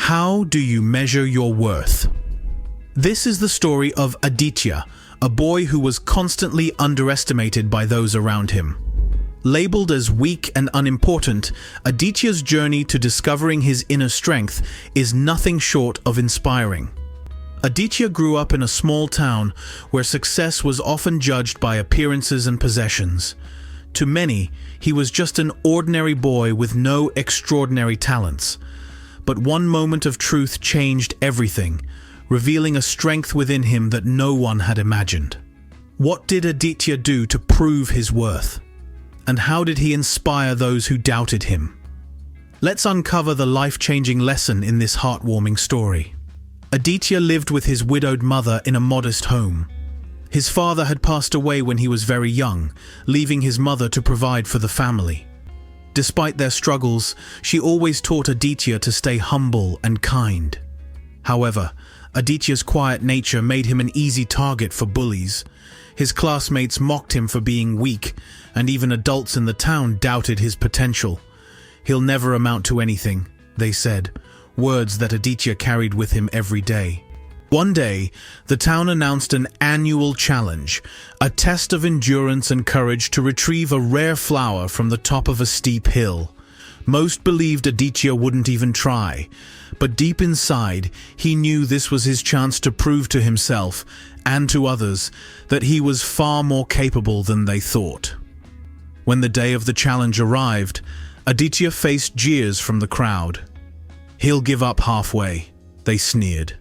How do you measure your worth? This is the story of Aditya, a boy who was constantly underestimated by those around him. Labeled as weak and unimportant, Aditya's journey to discovering his inner strength is nothing short of inspiring. Aditya grew up in a small town where success was often judged by appearances and possessions. To many, he was just an ordinary boy with no extraordinary talents. But one moment of truth changed everything, revealing a strength within him that no one had imagined. What did Aditya do to prove his worth? And how did he inspire those who doubted him? Let's uncover the life-changing lesson in this heartwarming story. Aditya lived with his widowed mother in a modest home. His father had passed away when he was very young, leaving his mother to provide for the family. Despite their struggles, she always taught Aditya to stay humble and kind. However, Aditya's quiet nature made him an easy target for bullies. His classmates mocked him for being weak, and even adults in the town doubted his potential. "He'll never amount to anything," they said, words that Aditya carried with him every day. One day, the town announced an annual challenge, a test of endurance and courage to retrieve a rare flower from the top of a steep hill. Most believed Aditya wouldn't even try, but deep inside, he knew this was his chance to prove to himself and to others that he was far more capable than they thought. When the day of the challenge arrived, Aditya faced jeers from the crowd. "He'll give up halfway," they sneered.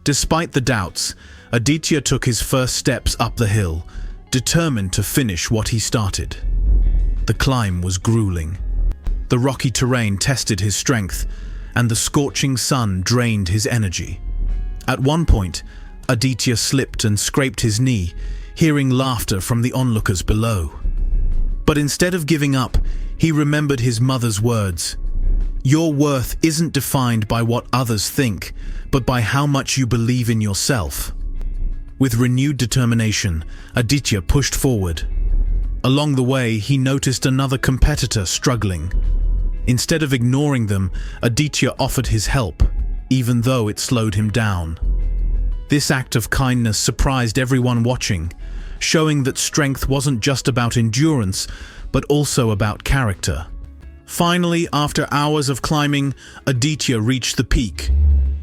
Despite the doubts, Aditya took his first steps up the hill, determined to finish what he started. The climb was grueling. The rocky terrain tested his strength, and the scorching sun drained his energy. At one point, Aditya slipped and scraped his knee, hearing laughter from the onlookers below. But instead of giving up, he remembered his mother's words. "Your worth isn't defined by what others think, but by how much you believe in yourself." With renewed determination, Aditya pushed forward. Along the way, he noticed another competitor struggling. Instead of ignoring them, Aditya offered his help, even though it slowed him down. This act of kindness surprised everyone watching, showing that strength wasn't just about endurance, but also about character. Finally, after hours of climbing, Aditya reached the peak.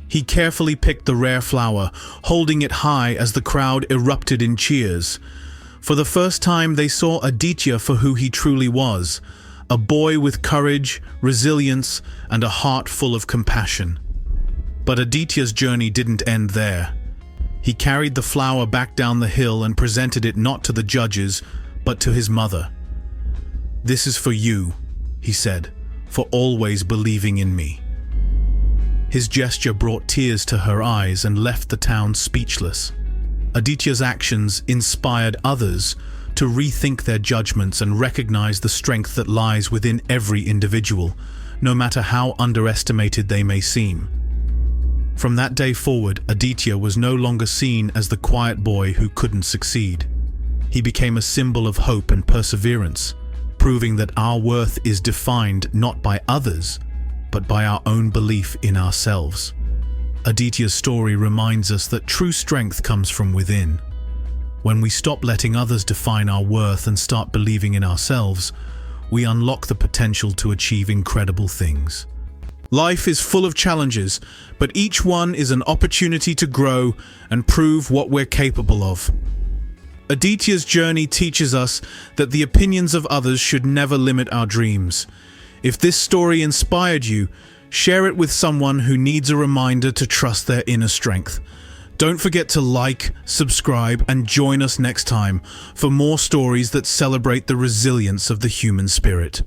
He carefully picked the rare flower, holding it high as the crowd erupted in cheers. For the first time, they saw Aditya for who he truly was, a boy with courage, resilience, and a heart full of compassion. But Aditya's journey didn't end there. He carried the flower back down the hill and presented it not to the judges, but to his mother. "This is for you," he said, "for always believing in me." His gesture brought tears to her eyes and left the town speechless. Aditya's actions inspired others to rethink their judgments and recognize the strength that lies within every individual, no matter how underestimated they may seem. From that day forward, Aditya was no longer seen as the quiet boy who couldn't succeed. He became a symbol of hope and perseverance, proving that our worth is defined not by others, but by our own belief in ourselves. Aditya's story reminds us that true strength comes from within. When we stop letting others define our worth and start believing in ourselves, we unlock the potential to achieve incredible things. Life is full of challenges, but each one is an opportunity to grow and prove what we're capable of. Aditya's journey teaches us that the opinions of others should never limit our dreams. If this story inspired you, share it with someone who needs a reminder to trust their inner strength. Don't forget to like, subscribe, and join us next time for more stories that celebrate the resilience of the human spirit.